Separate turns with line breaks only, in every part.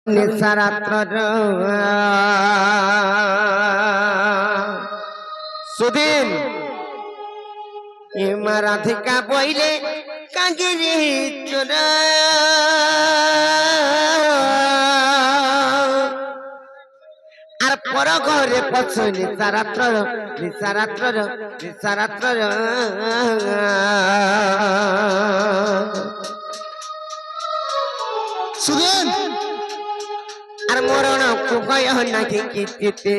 নিসারাত্র সুদিন মা রাধিকা বইলে কাগিরি চোরা আর পর ঘরে পছয় নিসারাত্র নিসারাত্র নিসারাত্র
সুদিন
আর মরণ কুভয় নাকি কিচিতে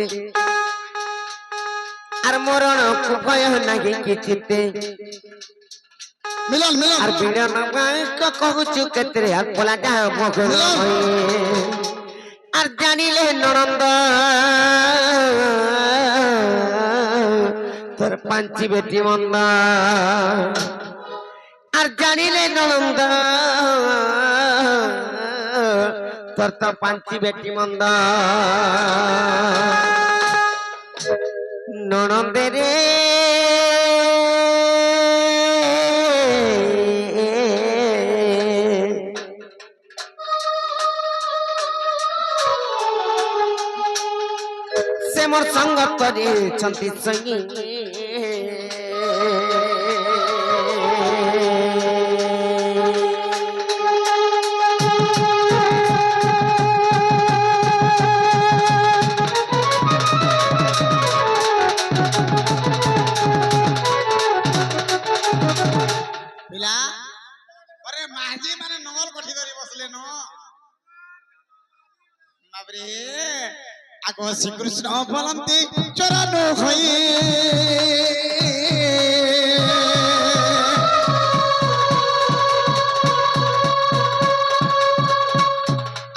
আর মরণ কুভয় নাকি কিচিতে
মিলন মিলন
আর বিড়ন কহুচু কেতরে আর পোলাটা মগর আর জানিলে ননন্দ তোর পাঞ্চি বেটি মন্দ আর জানিলে ননন্দ তোর তো পাঞ্চি বেটি মন্দ ননন্দের সে মোর সঙ্গ করেছন্তি সঙ্গী
পিলা আরে মাঝি মানে নঙ্গল কঠি ধরি বসলে ন বাবরে আগো শ্রীকৃষ্ণ বলন্তি চরণ হই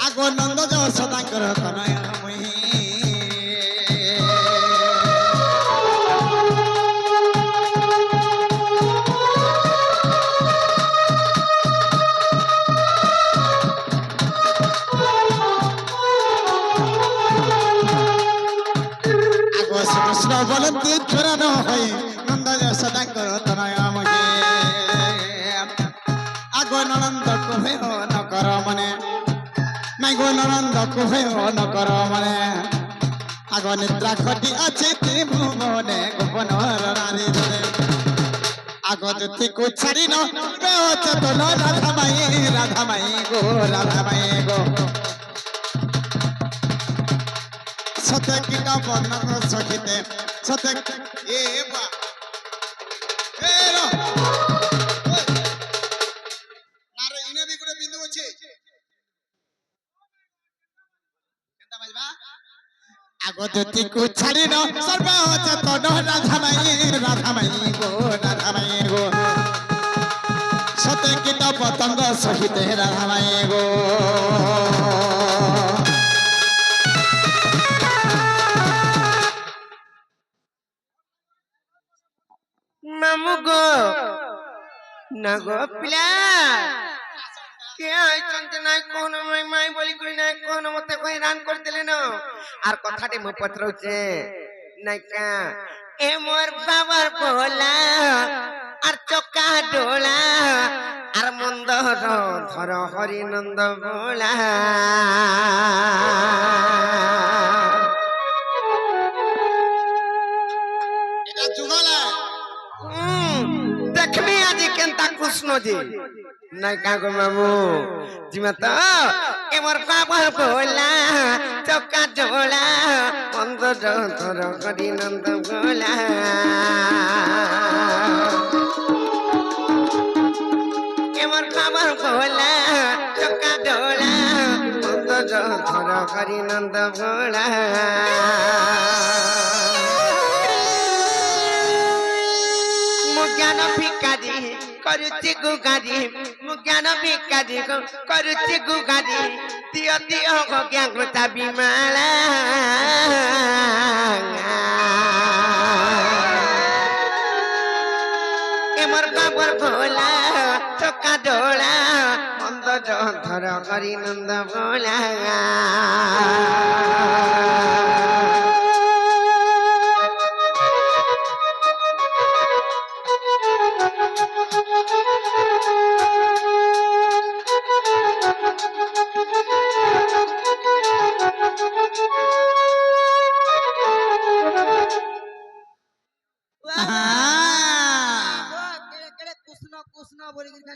আগো নন্দ যশোদাঙ্কর তনয় মুই শ্রীকৃষ্ণ বলন্তি চরণ হই নন্দ যশোদাঙ্কর তনয় মুই আগো ননন্দ কহে নকর মনে নাই গো ননন্দ কহে নকর মনে আগো নিদ্রা ঘটি আছে ত্রিভুবনে গোপন নারী ধরে আগো জ্যোতিকু ছাড়ি চেতন রাধামাই গো সতে কিটা বর্ণন সখিতে সতে এ বা এ র নারে ইনে বি গুড়ে বিন্দু আছে কেনটা বাজবা আগো জ্যোতিকু ছাড়ি সর্ব চেতন রাধামাই গো সতে কিটা পতঙ্গ সহিতে রাধামাই গো
মামু গো না গো পিলা কে আইছন্তে নাই কোন মাই বলি কই নাই কোন মতে কই রান করে দিলে না আর কথাটি মো পত্রউছে নাই কা এ মোর বাবার পোলা আর চকা ডোলা আর মন্দ ধর হরি নন্দ বোলা
এটা যুগলা
দেখবি আজি কেনতা কৃষ্ণ জি নাই কা গো মামু জিমা তো এমর বাবার পোলা চকা ডোলা মন্দ ধর হরি নন্দ বোলা এমর বাবার পোলা চকা ডোলা মন্দ ধর হরি নন্দ বোলা জ্ঞান ভিকারি করুচি গুগারি মু জ্ঞান ভিকারি করুচি গুগারি দিও দিও জ্ঞান চাবি মালা এমর বাবর ভোলা চকা ডোলা মন্দ ধর হরি নন্দ ভোলা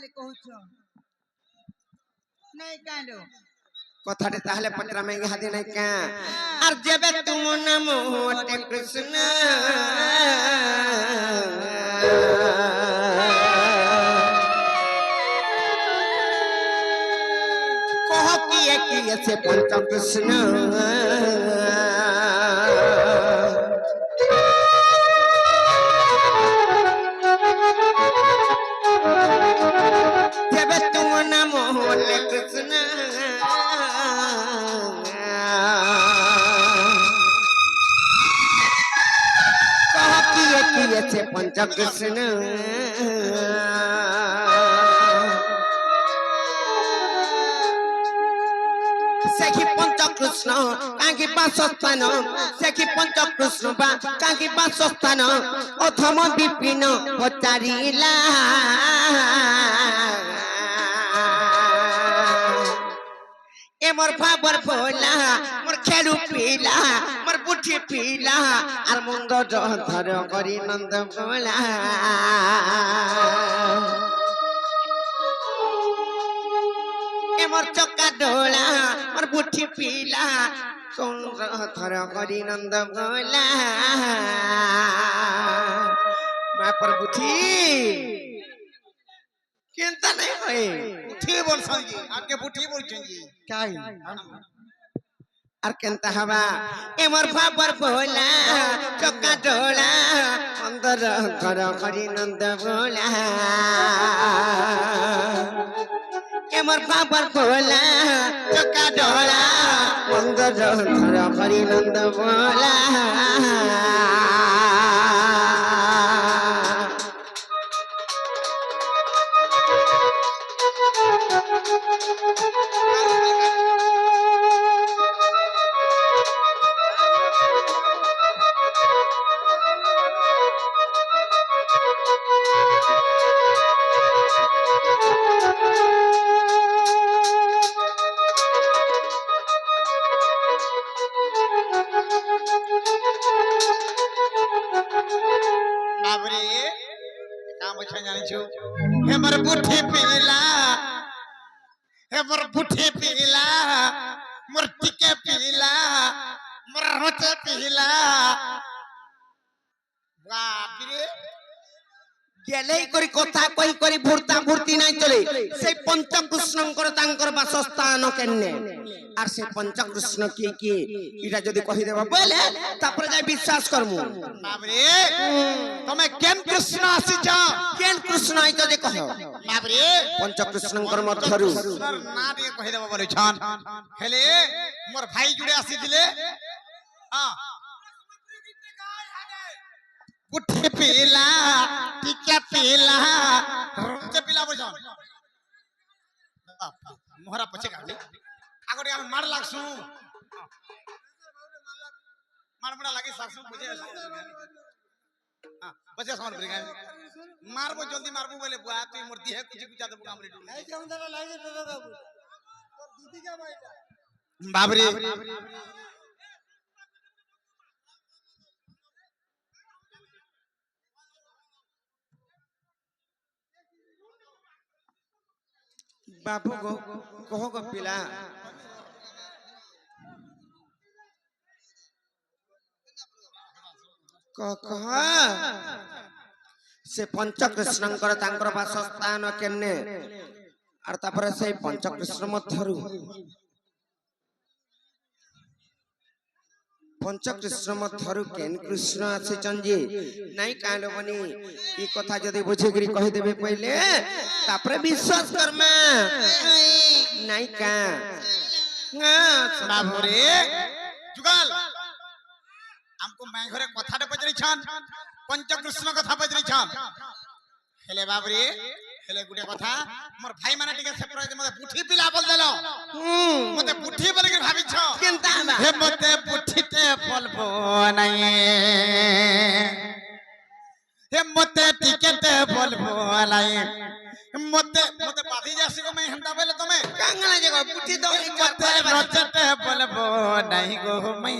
ବୋଲି କହୁଛ ନାଇଁ କାଁଲୋ
কথাটা তাহলে পত্রা মে ইহাদে নাই কা আর যেবে তুম নাম হতে কৃষ্ণ কহ কি সে পঞ্চ কৃষ্ণ যেবে তুম নাম হতে কৃষ্ণ কিয়েছে পঞ্চ কৃষ্ণ সেখি পঞ্চ কৃষ্ণ কাঙ্কি বাসস্থান সেখি পঞ্চ কৃষ্ণ বা কাঙ্কি বাসস্থান অথম বিপিন পচারিলা মোর ভাবর ভোলা মোর খেলু পিলা মোর বুদ্ধি পিলা আর মুন্দ ধর করি নন্দ ভোলা মোর চকা ডোলা মোর বুদ্ধি পিলা ধর করি নন্দ ভোলা মা পর বুদ্ধি চিন্তা নাই হয়
বুদ্ধি বলছেন জি আজকে বুদ্ধি বলছেন জি
কাই আর কেনতা হবা এমর ভাবর ভোলা চকা ডোলা অন্দর ঘর করি নন্দ ভোলা এমর ভাবর ভোলা চকা ডোলা অন্দর ঘর করি নন্দ ভোলা
বাবরে কাম হচ্ছে জানিছো হেমর বুদ্ধি পিলা হেমর বুদ্ধি পিলা মোর টিকে পিলা মোর হতে পিলা বাবরে
গেলেই করি কথা কই করি ভূর্তা ভূর্তি নাই চলে সেই পঞ্চকৃষ্ণঙ্কর তাঙ্কর বাসস্থান কেনে আর সেই পঞ্চকৃষ্ণ কি এটা যদি কহি দেবা বলে তারপরে যাই বিশ্বাস করমু
বাবরে তুমি কেন কৃষ্ণ আসিছ
কেন কৃষ্ণ আই যদি কহ
বাবরে
পঞ্চকৃষ্ণঙ্কর মধ্যরু
না দিয়ে কহি দেব বলেছন হেলে মোর ভাই জুড়ে আসিছিলে হ্যাঁ বুদ্ধি পিলা টিকা পিলা রুচে পিলা বলছন মোহরা পছে গালি আগরে আমি মার লাগছু মার মুড়া লাগি সাসু বুঝে আসু হ্যাঁ পছে সমান করে গালি মারবো জলদি মারবো বলে বুয়া তুই মোর দিহে কুচি কুচা দেবো কামড়ে ডুলে এই যেমন দাদা লাগে দাদা বাবু তোর দিদি কে বাইটা বাবরে
বাবু কহ গো পিলা কহ সে পঞ্চকৃষ্ণঙ্কর তাঙ্কর বাসস্থান কেনে আর তারপরে সেই পঞ্চকৃষ্ণ মধ্যরু পঞ্চকৃষ্ণ মধ্যরু কেন কৃষ্ণ আসিছন যে নাই কালো বনি এই কথা যদি বুঝিকি কহিদেবে পहिले তারপরে বিশ্বাস করমা নাই কা
বাবরে जुगाल हमको मैं घरे कथाटे पचरी छन पंचकृष्ण कथा पचरी छन हेले बाबरे हेले गुटे कथा मोर भाई माने टिके सेपरा जे मते पुठी पिला बोल देलो मते पुठी बोल के भाबी छ
केनता बा
हे मते पुठीते बोलबो नाही हे मते टिकेते बोलबो नाही मते मते बाधी जासी को मैं हंता बोले तमे
कांगला जगह पुठी तो
मते रचते बोलबो नाही गो मैं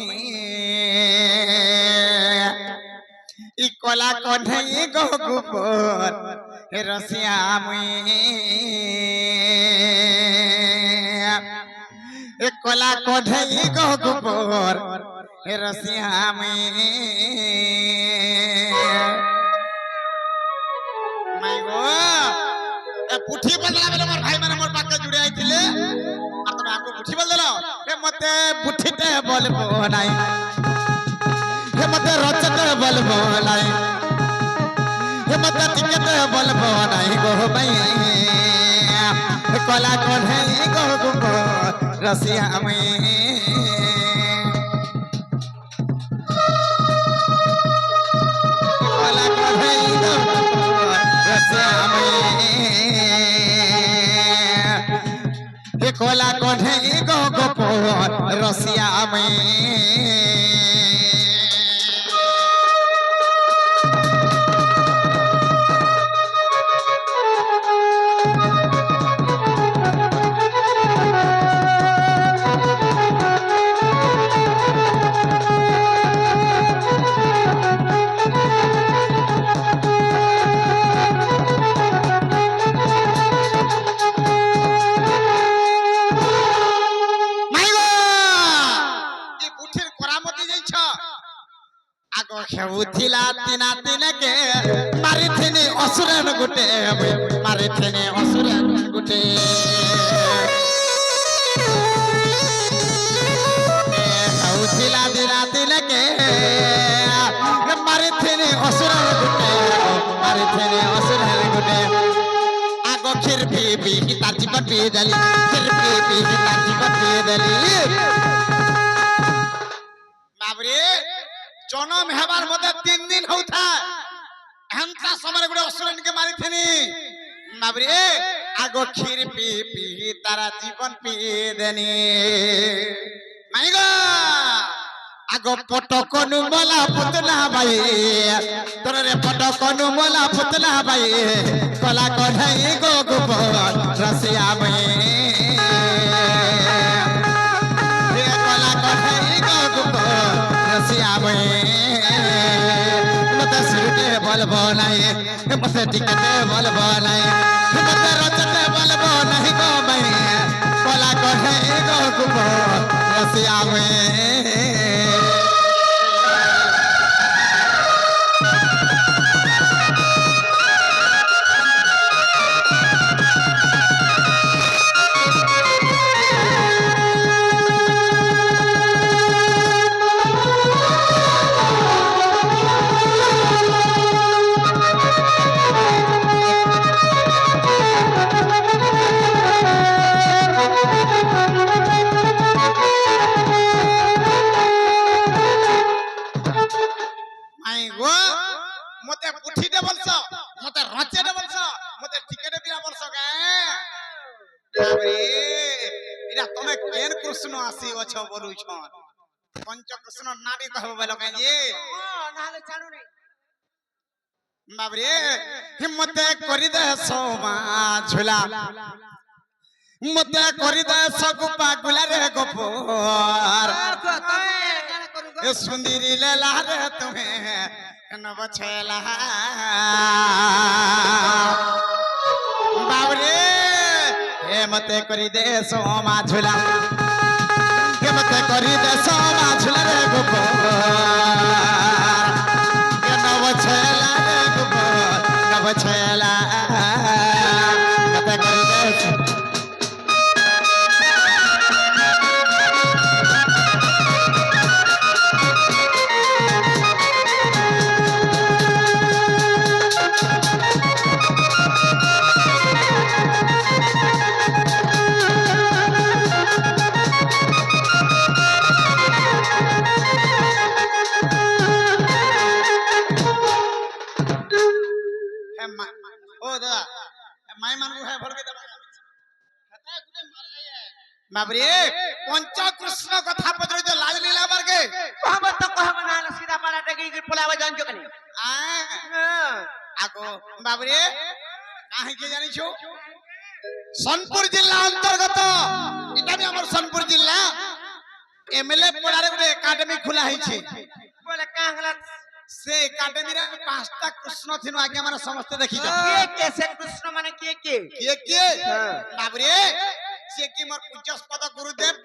इ कोला कोन्हई गो गुबर रसिया मुई कला कढ़ई गो गोबर रसिया मुई माय गो ए पुठी बदला बेले मोर भाई माने मोर पाके जुड़े आइथिले आ तमे आको पुठी बदल ए मते पुठीते बोलबो नाई हे मते रचते बोलबो नाई हे मते टिकते बोलबो नाई गो भाई कला कढ़ई गो गो रसिया में कला कढ़ई गो रसिया में हे कला कढ़ई गो गो रसिया में खेउथिला तिना तिने के मारिथिनी असुरन गुटे मारिथिनी असुरन गुटे खेउथिला तिना तिने के मारिथिनी असुरन गुटे मारिथिनी असुरन गुटे आगो खिर पी तार जीवन पी दली खिर पी तार जीवन पी दली बाबरे जनम हेबार मते 3 दिन होता हंता समय गुडे असुरन के मारी थनी बाबरे आगो खीर पी तारा जीवन पी देनी माइगो आगो पटकनु मला पुतना भाई तोरे पटकनु मला पुतना भाई कला कढ़ई गो गोबर रसिया में कला कढ़ई गो गोबर रसिया में मत सुरते बोलबो नहीं मत टिकते बोलबो नहीं मत रचते बोलबो नहीं गो मैं कला कढ़ई गो गोबर रसिया में मते पुठी दे बोलछ मते रचे दे बोलछ मते टिकट बिना बोलछ गे अरे इरा तमे केन कृष्ण आसी अछ बोलु छन पंच कृष्ण नाडी कहबो बोलो के जी नाले चालू रे बाबरे हिम्मते करि दे सोमा झुला मते करि दे सगुपा गुला रे गोपर ए सुंदरी लेला रे तुम्हें नव छेला बाबरे हे मते करी दे सोमा झुला हे मते करी दे सोमा झुला रे गोबर हे नव छेला रे गोबर नव छेला मते करी दे बाबरे पंच कृष्ण कथा पत्र जो लाज लीला बरगे
कहब त कहब ना सीधा पराटे की पोलावा जान जो कनी
आगो बाबरे काहे के जानि छु सोनपुर जिला अंतर्गत इटा भी हमर सोनपुर जिला एमएलए पड़ारे गुटे एकेडमी खुला है छे
बोले कांगला
से एकाडेमी रे पांचटा कृष्ण थिनु आज्ञा माने समस्त देखि जा
किए के से कृष्ण माने किए के
किए
हाँ।
बाबरे से कि मोर पूज्यस्पद गुरुदेव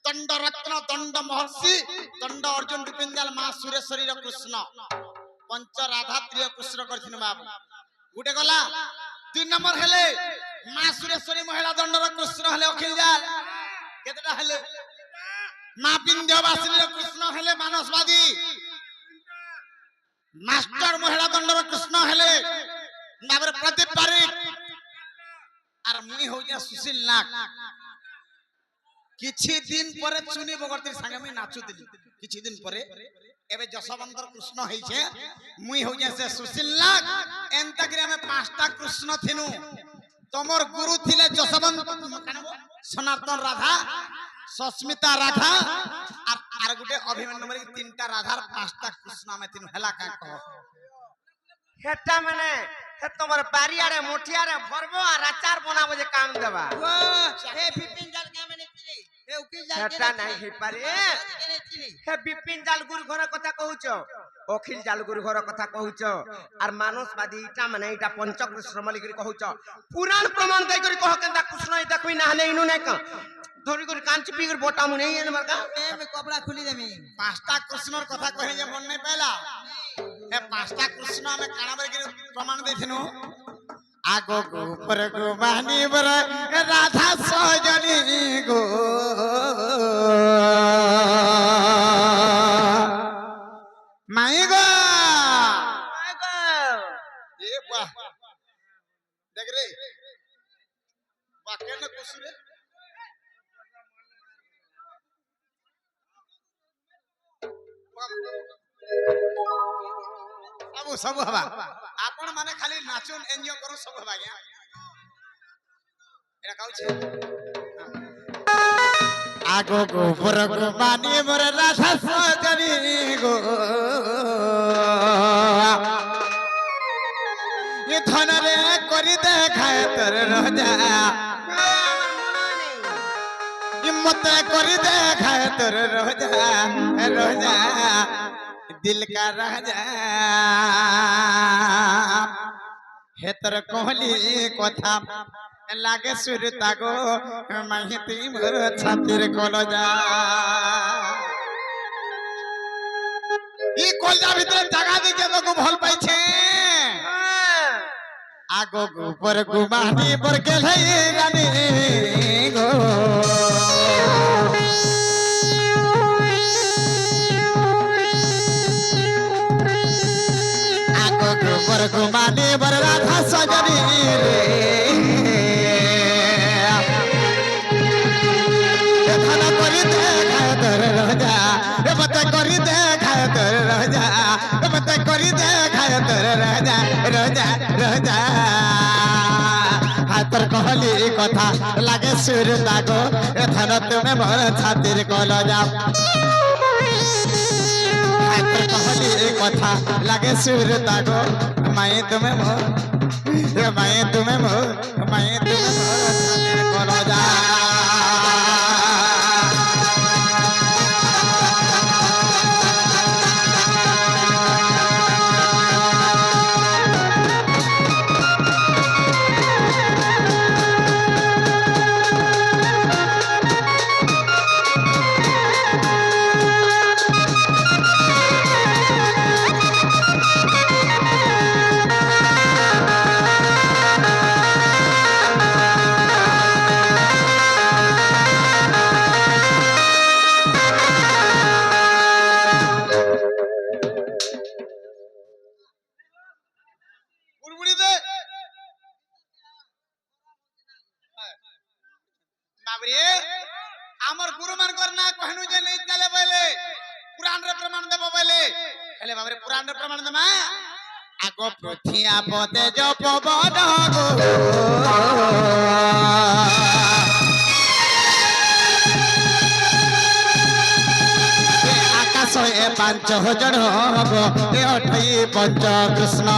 दंड रत्न दंड महर्षि दंड अर्जुन विपिंदल मां सुरेश्वरी रो कृष्ण पंच राधा प्रिय कृष्ण करथिनु बाबू गुटे गला 2 नंबर हेले मां सुरेश्वरी महिला दंड रो कृष्ण हेले अखिल जाल केतटा हेले मां विंध्यवासिनी रो कृष्ण हेले मानसवादी मास्टर महिला दंड रो कृष्ण हेले बाबरे प्रदीप पारिक आर मुई हो जा सुशील नाग किछि दिन परे चुनी बगरती संगे में नाचुतिली किछि दिन परे एबे जसवंतर कृष्ण हेइछे मुई हो जा से सुशील नाग एंता करे में पांचटा कृष्ण थिनु तमर गुरु थिले जसवंत सनातन Radha Sasmita Radha are Gute Abhimanyu number 3टा Radha 5टा Krishna में थिनु हला का कहो
हेटा माने हे तमर बारियारे मोठियारे भरबो आ आचार बनाबो जे काम देबा
हे बिपिन जाल के माने चिली हे उकिल जाल
हेटा नाही हे पारे हे बिपिन जाल गुरु घर कथा कहूचो अखिल जाल गुरु घर कथा कहूचो आर मानसवादी इटा माने इटा पंचकृष्ण मलिक कहूचो पुराण प्रमाण दे करी कह केंदा कृष्ण ई देखबी ना हले इनु नै का धरी करी कांच पीगर बोटा मुने एन मरका
में कपड़ा खुली देमी
5टा कृष्णर कथा कहे जे मन नै पैला हे 5टा कृष्ण में काना बरे प्रमाण देथिनु आगो गो पर गो बानी बर राधा सजनी गो माई गो ए वाह देख रे वाक्य न कुछ रे सब हवा आपण माने खाली नाचुन एन्जॉय करू सब हवा गया एरा कहू छे आगो गोबर गो बानी मोर राधा सजनी गो ये धन रे करी दे खाए तर रह जा ये मत करी दे खाए तर रह जा दिल का रह जा हे तर कोहली कथा लागे सुरता गो माहिती मोर छातिर कल जा ई कलजा भीतर जगह दे के लोग भल पाई छे आगो ऊपर गुमानी पर के रानी गो पर घुमाने बर राधा सजनी रे धन करी दे खाए तर रह जा मत करी दे खाए तर रह जा मत करी दे खाए तर रह जा हातर कहली कथा लागे सुर लागो ए धन तुम्हें मोर छातिर कल जा कहली कथा लागे सुर तागो माए तुम्हें मोर माए तुम्हें मोर करो जा आमर गुरु मानकर ना कहनु जे नहीं चले पहले पुराण रे प्रमाण देबो पहले हेले बाबरे पुराण रे प्रमाण देमा आगो पृथिया पते जो पवन गो आकाश ए 5 जन हबो ए 8 पंच कृष्ण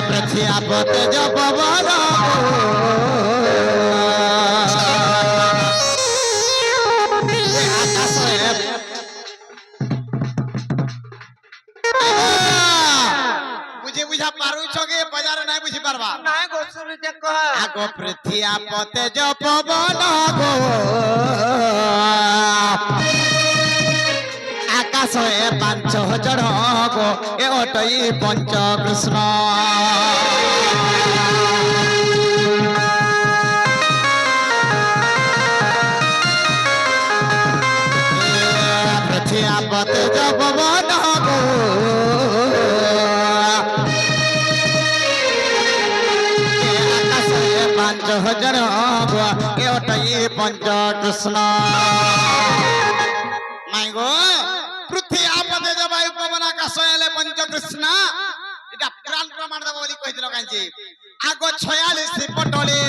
पृथिया पते जो पवन
শুনিতে কহ
আগ পৃথিয়া পতে পবন গো আকাশে পাঞ্চ জড় গো এ অটই পঞ্চ কৃষ্ণ পৃথিয়া পতে পবন গো পাঞ্চ হাজার ওটাই পঞ্চ কৃষ্ণ মাই গো পৃথিবী আপদে জবায়ু পবন আকাশ এলে পঞ্চ কৃষ্ণ এটা পুরাণ প্রমাণ দেব বলি কইছিল কাঞ্চি আগ 46 পটলে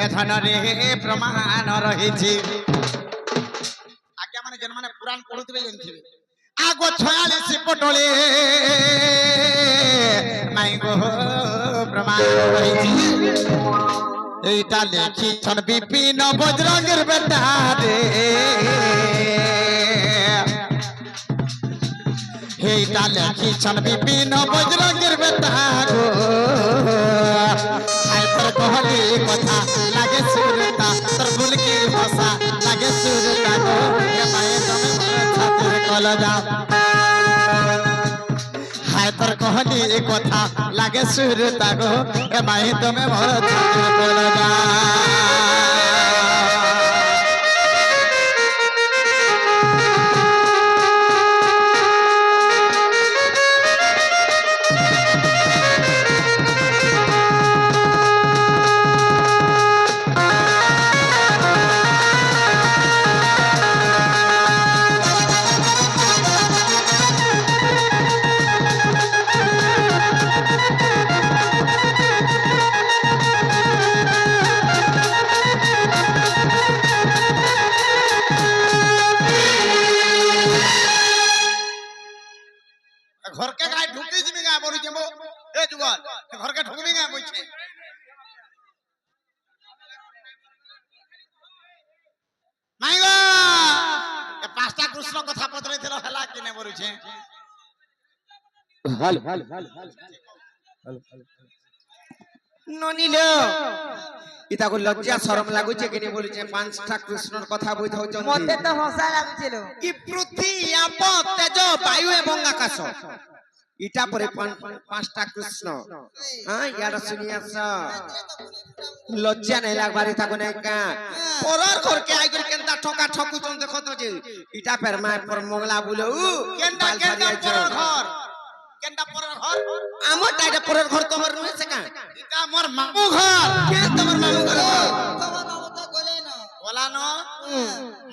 এখানে প্রমাণ রহিছি আজ্ঞা মানে জন্মানে পুরাণ পড়ুথিবে জানিথিবে আগ 46 পটলে মাই গো প্রমাণ রহিছি এইটা লেখিছন বিপিন বজরঙ্গের বেটা রে এইটা লেখিছন বিপিন বজরঙ্গের বেটা গো আইতর কহলি কথা লাগে সুরতা তোর বুলকি ভাষা লাগে সুরতা গো এ মায়ে তুমি মোর ছাতির কলজা হায় তোর কহলি কথা লাগে সুরতা গো এ মাই তুমি মোর ছাতির কলজা ঘরকে গায় ঢুকি জিমি গায় বলি যেমো এ যুগল ঘরকে ঢুকবি গায় বইছে নাই গো এ পাঁচটা কৃষ্ণ কথা পদরাইছিল হেলা কিনে বলুছে
ননিল ইতাকু লজ্জা শরম লাগুছে কিনে বলছে পাঁচটা কৃষ্ণর কথা বই থাউচନ୍ତି
মতে তো হসা লাগুছিল
ই পৃথিবী আপ তেজ বায়ু এবং আকাশ ইটা পরে পাঁচটা কৃষ্ণ হ্যাঁ ইয়ারা শুনি আস লজ্জা নাই লাগবারি থাকো নাই কা পরর ঘরকে আই করে কেনতা ঠকা ঠকুচন দেখো তো যে ইটা পের মা পর মগলা বুলো
কেনটা কেনটা পরর ঘর কেনটা পরর ঘর
আমার টাইটা পরর ঘর তোমার নয় সে কা
এটা মোর মামু ঘর
কে তোমার মামু ঘর
তোমার বাবু তো গলে না
বলা ন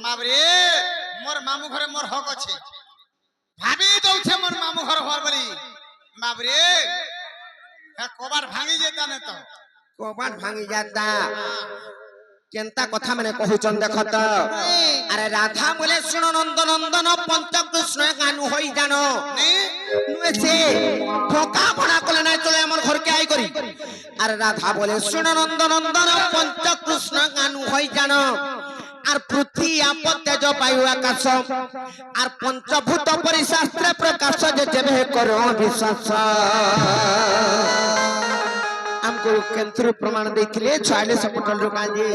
মাবরে মোর মামু ঘরে মোর হক আছে ভাবি দউছে মোর মামু ঘর ঘর বলি বাবরে হ্যাঁ কবার ভাঙি যেতা না তো
কবাট ভাঙি যাতা কেনতা কথা মানে কহুচন দেখ তো আরে রাধা বলে শুন নন্দ নন্দন পঞ্চকৃষ্ণ গানু হই জানো নুয়েছে ঠকা ভরা কলে নাই চলে আমার ঘরকে আই করি আর রাধা বলে শুন নন্দ নন্দন পঞ্চকৃষ্ণ গানু হই জানো আর পৃথিবী আপ তেজ বায়ু আকাশ আর পঞ্চভূত পরিশাস্ত্রে প্রকাশ যে যেবে করো বিশ্বাস हमको केंद्र प्रमाण देखले 46 पटल रो काजे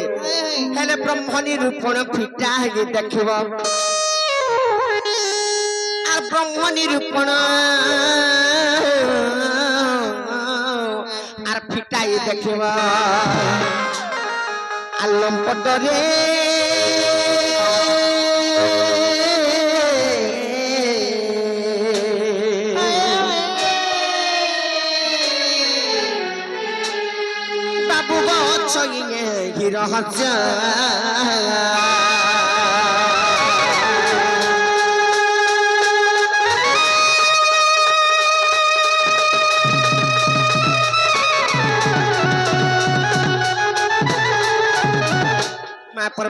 हेले ब्रह्मनी रूपण फिटा हे देखिबो आ ब्रह्मनी रूपण आर फिटा हे देखिबो आलम पटरे বাবু গছ ইয়ে হিরহস্য